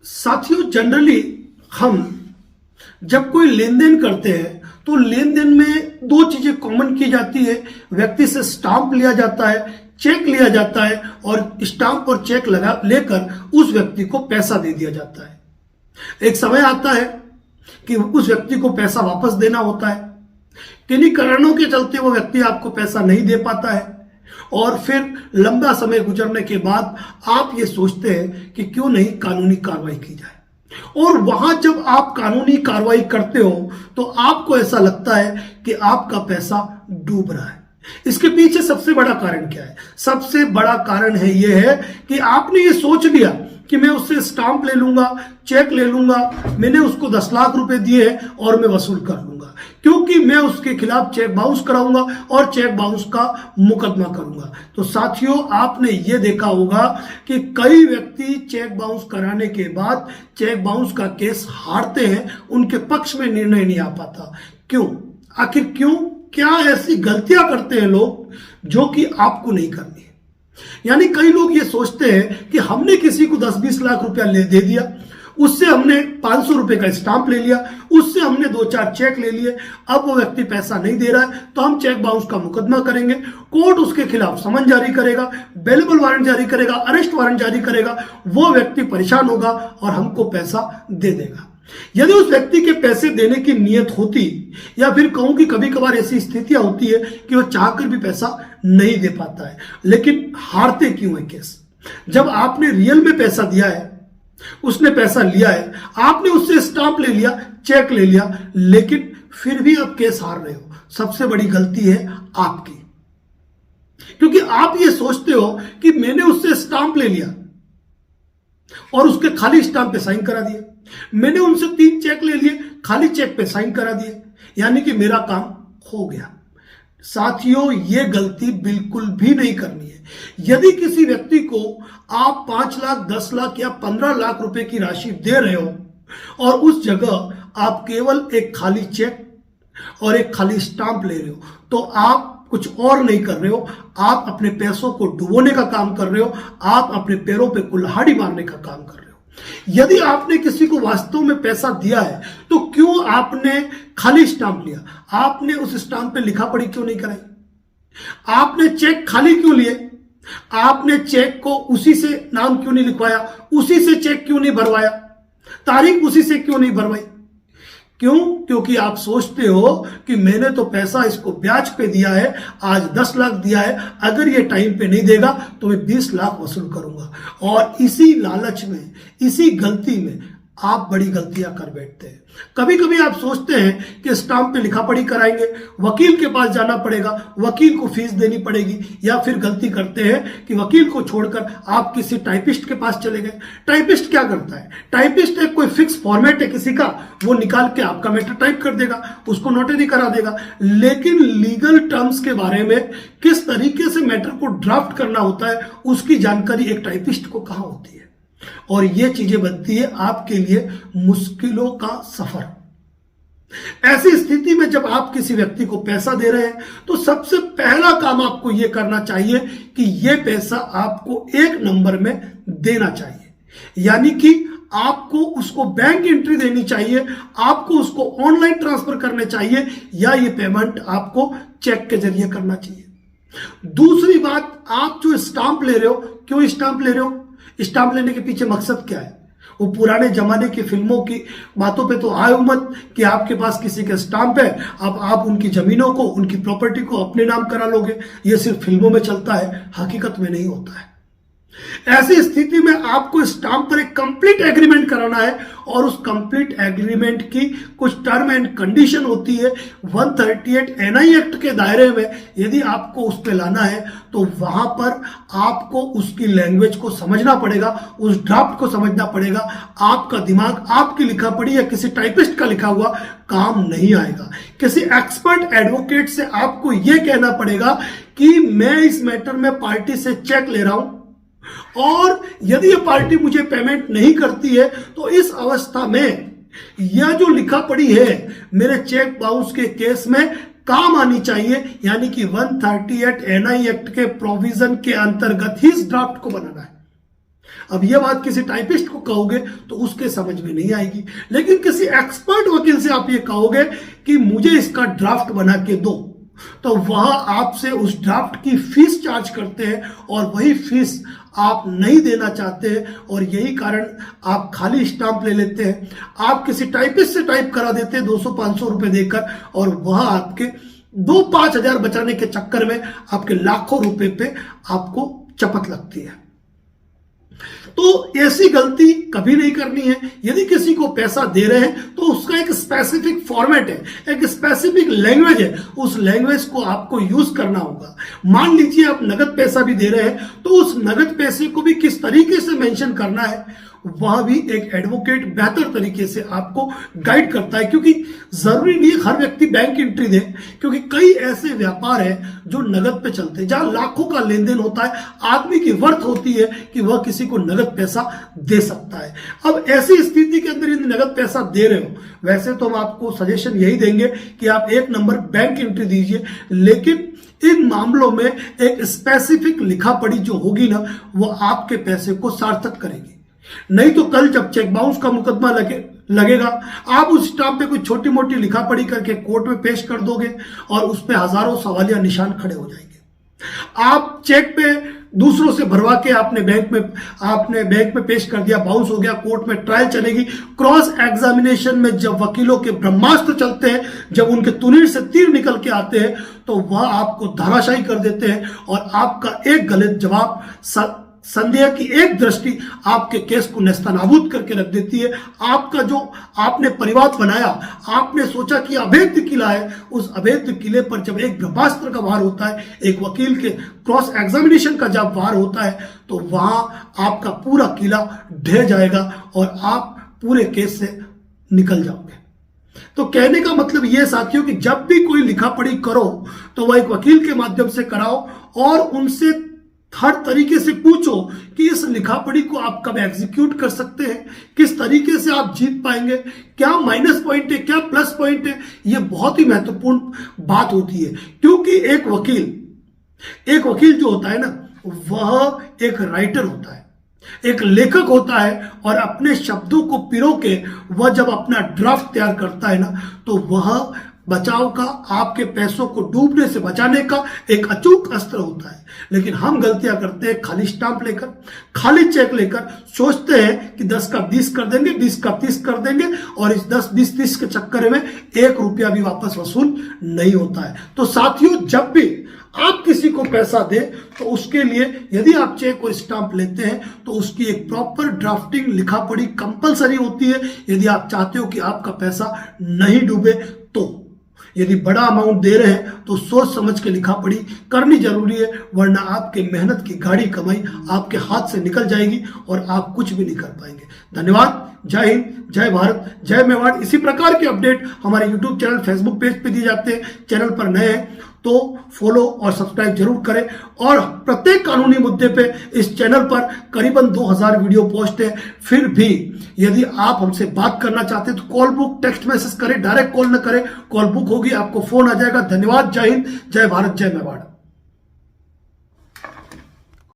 साथियों, जनरली हम जब कोई लेन देन करते हैं तो लेन देन में दो चीजें कॉमन की जाती है। व्यक्ति से स्टाम्प लिया जाता है, चेक लिया जाता है और स्टाम्प और चेक लगा लेकर उस व्यक्ति को पैसा दे दिया जाता है। एक समय आता है कि उस व्यक्ति को पैसा वापस देना होता है। किन्हीं कारणों के चलते वो व्यक्ति आपको पैसा नहीं दे पाता है और फिर लंबा समय गुजरने के बाद आप ये सोचते हैं कि क्यों नहीं कानूनी कार्रवाई की जाए। और वहां जब आप कानूनी कार्रवाई करते हो तो आपको ऐसा लगता है कि आपका पैसा डूब रहा है। इसके पीछे सबसे बड़ा कारण क्या है? सबसे बड़ा कारण है यह है कि आपने ये सोच लिया कि मैं उससे स्टाम्प ले लूंगा, चेक ले लूंगा, मैंने उसको 10 लाख रुपए दिए और मैं वसूल कर लूंगा, क्योंकि मैं उसके खिलाफ चेक बाउंस कराऊंगा और चेक बाउंस का मुकदमा करूंगा। तो साथियों, आपने ये देखा होगा कि कई व्यक्ति चेक बाउंस कराने के बाद चेक बाउंस का केस हारते हैं, उनके पक्ष में निर्णय नहीं आ पाता। क्यों? आखिर क्यों? क्या ऐसी गलतियां करते हैं लोग जो कि आपको नहीं करनी है? यानी कई लोग ये सोचते हैं कि हमने किसी को 10-20 लाख रुपया दे दिया, उससे हमने 500 रुपए का स्टाम्प ले लिया, उससे हमने 2-4 चेक ले लिए, अब वो व्यक्ति पैसा नहीं दे रहा है तो हम चेक बाउंस का मुकदमा करेंगे, कोर्ट उसके खिलाफ समन जारी करेगा, बेलेबल वारंट जारी करेगा, अरेस्ट वारंट जारी करेगा, वो व्यक्ति परेशान होगा और हमको पैसा दे देगा। यदि उस व्यक्ति के पैसे देने की नीयत होती, या फिर कहूं कि कभी कभार ऐसी स्थितियां होती है कि वो चाहकर भी पैसा नहीं दे पाता है, लेकिन हारते क्यों है केस? जब आपने रियल में पैसा दिया है, उसने पैसा लिया है, आपने उससे स्टाम्प ले लिया, चेक ले लिया, लेकिन फिर भी आप केस हार रहे हो, सबसे बड़ी गलती है आपकी। क्योंकि आप ये सोचते हो कि मैंने उससे स्टाम्प ले लिया और उसके खाली स्टाम्प पे साइन करा दिया, मैंने उनसे 3 चेक ले लिए, खाली चेक पे साइन करा दिए, यानी कि मेरा काम हो गया। साथियों, ये गलती बिल्कुल भी नहीं करनी है। यदि किसी व्यक्ति को आप 5 लाख, 10 लाख या 15 लाख रुपए की राशि दे रहे हो और उस जगह आप केवल एक खाली चेक और एक खाली स्टाम्प ले रहे हो, तो आप कुछ और नहीं कर रहे हो, आप अपने पैसों को डुबोने का काम कर रहे हो, आप अपने पैरों पे कुल्हाड़ी मारने का काम कर रहे हो। यदि आपने किसी को वास्तव में पैसा दिया है तो क्यों आपने खाली स्टाम्प लिया? आपने उस स्टाम्प पे लिखा पढ़ी क्यों नहीं कराई? आपने चेक खाली क्यों लिए? आपने चेक को उसी से नाम क्यों नहीं लिखवाया? उसी से चेक क्यों नहीं भरवाया? तारीख उसी से क्यों नहीं भरवाई? क्यों? क्योंकि आप सोचते हो कि मैंने तो पैसा इसको ब्याज पे दिया है, आज 10 लाख दिया है, अगर ये टाइम पे नहीं देगा तो मैं 20 लाख वसूल करूंगा। और इसी लालच में, इसी गलती में आप बड़ी गलतियां कर बैठते हैं। कभी कभी आप सोचते हैं कि स्टाम्प पे लिखा पढ़ी कराएंगे, वकील के पास जाना पड़ेगा, वकील को फीस देनी पड़ेगी, या फिर गलती करते हैं कि वकील को छोड़कर आप किसी टाइपिस्ट के पास चले गए। टाइपिस्ट क्या करता है? टाइपिस्ट एक कोई फिक्स फॉर्मेट है किसी का, वो निकाल के आपका मैटर टाइप कर देगा, उसको नोटरी करा देगा, लेकिन लीगल टर्म्स के बारे में, किस तरीके से मैटर को ड्राफ्ट करना होता है, उसकी जानकारी एक टाइपिस्ट को कहां होती है। और ये चीजें बनती है आपके लिए मुश्किलों का सफर। ऐसी स्थिति में जब आप किसी व्यक्ति को पैसा दे रहे हैं तो सबसे पहला काम आपको यह करना चाहिए कि यह पैसा आपको एक नंबर में देना चाहिए, यानी कि आपको उसको बैंक एंट्री देनी चाहिए, आपको उसको ऑनलाइन ट्रांसफर करने चाहिए, या ये पेमेंट आपको चेक के जरिए करना चाहिए। दूसरी बात, आप जो स्टाम्प ले रहे हो, क्यों स्टाम्प ले रहे हो? स्टाम्प लेने के पीछे मकसद क्या है? वो पुराने जमाने की फिल्मों की बातों पे तो आए मत कि आपके पास किसी का स्टाम्प है, अब आप उनकी जमीनों को, उनकी प्रॉपर्टी को अपने नाम करा लोगे। ये सिर्फ फिल्मों में चलता है, हकीकत में नहीं होता है। ऐसी स्थिति में आपको स्टाम्प पर एक कंप्लीट एग्रीमेंट कराना है और उस कंप्लीट एग्रीमेंट की कुछ टर्म एंड कंडीशन होती है। 138 एनआई एक्ट के दायरे में यदि आपको उस पे लाना है तो वहां पर आपको उसकी लैंग्वेज को समझना पड़ेगा, उस ड्राफ्ट को समझना पड़ेगा। आपका दिमाग, आपकी लिखा पढ़ी या किसी टाइपिस्ट का लिखा हुआ काम नहीं आएगा। किसी एक्सपर्ट एडवोकेट से आपको यह कहना पड़ेगा कि मैं इस मैटर में पार्टी से चेक ले रहा हूं और यदि ये पार्टी मुझे पेमेंट नहीं करती है तो इस अवस्था में यह जो लिखा पड़ी है मेरे चेक बाउंस के केस में काम आनी चाहिए, यानी कि 138 एनआई एक्ट के प्रोविजन के अंतर्गत ही इस ड्राफ्ट को बनाना है। अब यह बात किसी टाइपिस्ट को कहोगे तो उसके समझ में नहीं आएगी, लेकिन किसी एक्सपर्ट वकील से आप ये कहोगे कि मुझे इसका ड्राफ्ट बना के दो, तो वह आपसे उस ड्राफ्ट की फीस चार्ज करते हैं और वही फीस आप नहीं देना चाहते हैं और यही कारण आप खाली स्टाम्प ले लेते हैं। आप किसी टाइपिस्ट से टाइप करा देते हैं 200-500 रुपए देकर और वह आपके 2-5 हजार बचाने के चक्कर में आपके लाखों रुपए पे आपको चपत लगती है। तो ऐसी गलती कभी नहीं करनी है। यदि किसी को पैसा दे रहे हैं तो उसका एक स्पेसिफिक फॉर्मेट है, एक स्पेसिफिक लैंग्वेज है, उस लैंग्वेज को आपको यूज करना होगा। मान लीजिए आप नगद पैसा भी दे रहे हैं तो उस नगद पैसे को भी किस तरीके से मेंशन करना है वह भी एक एडवोकेट बेहतर तरीके से आपको गाइड करता है, क्योंकि जरूरी नहीं हर व्यक्ति बैंक एंट्री दे, क्योंकि कई ऐसे व्यापार है जो नगद पे चलते हैं, जहां लाखों का लेन देन होता है, आदमी की वर्थ होती है कि वह किसी को नगद पैसा दे सकता है। अब ऐसी स्थिति के अंदर यदि नगद पैसा दे रहे हो, वैसे तो हम आपको सजेशन यही देंगे कि आप 1 नंबर बैंक एंट्री दीजिए, लेकिन इन मामलों में एक स्पेसिफिक लिखा पढ़ी जो होगी ना वो आपके पैसे को सार्थक करेगी। नहीं तो कल जब चेक बाउंस का मुकदमा लगेगा आप उस स्टाम्प पे कोई छोटी मोटी लिखा पढ़ी करके कोर्ट में पेश कर दोगे और उस पे हजारों सवालिया निशान खड़े हो जाएंगे। आप चेक पे दूसरों से भरवा के आपने बैंक में पेश कर दिया, बाउंस हो गया, कोर्ट में ट्रायल चलेगी। क्रॉस एग्जामिनेशन में जब वकीलों के ब्रह्मास्त्र चलते हैं, जब उनके तुनीर से तीर निकल के आते हैं तो वह आपको धराशायी कर देते हैं और आपका एक गलत जवाब, संदेह की एक दृष्टि आपके केस को नेस्तनाबूद करके रख देती है। आपका जो आपने परिवार बनाया, आपने सोचा कि अवैध किला है, उस अवैध किले पर जब एक ब्रह्मास्त्र का वार होता है, एक वकील के क्रॉस एग्जामिनेशन का जब वार होता है, तो वहां आपका पूरा किला ढह जाएगा और आप पूरे केस से निकल जाओगे। तो कहने का मतलब यह साथियों कि जब भी कोई लिखा पढ़ी करो तो वह एक वकील के माध्यम से कराओ और उनसे हर तरीके से पूछो कि इस लिखा पढ़ी को आप कब एग्जीक्यूट कर सकते हैं, किस तरीके से आप जीत पाएंगे, क्या माइनस पॉइंट है, क्या प्लस पॉइंट है। यह बहुत ही महत्वपूर्ण बात होती है, क्योंकि एक वकील जो होता है ना वह एक राइटर होता है, एक लेखक होता है और अपने शब्दों को पिरो के वह जब अपना ड्राफ्ट तैयार करता है ना तो वह बचाव का, आपके पैसों को डूबने से बचाने का एक अचूक अस्त्र होता है। लेकिन हम गलतियां करते हैं, खाली स्टाम्प लेकर, खाली चेक लेकर सोचते हैं कि 10 का 20 कर देंगे, 20 का 30 कर देंगे और इस 10, 20, 30 के चक्कर में 1 रुपया भी वापस वसूल नहीं होता है। तो साथियों, जब भी आप किसी को पैसा दे तो उसके लिए यदि आप चेक और स्टाम्प लेते हैं तो उसकी एक प्रॉपर ड्राफ्टिंग लिखा पढ़ी कंपलसरी होती है, यदि आप चाहते हो कि आपका पैसा नहीं डूबे। तो यदि बड़ा अमाउंट दे रहे हैं तो सोच समझ के लिखा पढ़ी करनी जरूरी है, वरना आपके मेहनत की गाढ़ी कमाई आपके हाथ से निकल जाएगी और आप कुछ भी नहीं कर पाएंगे। धन्यवाद। जय हिंद, जय भारत, जय मेवाड़। इसी प्रकार के अपडेट हमारे YouTube चैनल, फेसबुक पेज पे दिए जाते हैं। चैनल पर नए हैं तो फॉलो और सब्सक्राइब जरूर करें और प्रत्येक कानूनी मुद्दे पे इस चैनल पर करीबन 2000 वीडियो पोस्ट है। फिर भी यदि आप हमसे बात करना चाहते हैं तो कॉल बुक, टेक्स्ट मैसेज करें, डायरेक्ट कॉल न करें, कॉल बुक होगी, आपको फोन आ जाएगा। धन्यवाद। जय हिंद, जय भारत, जय मेवाड़।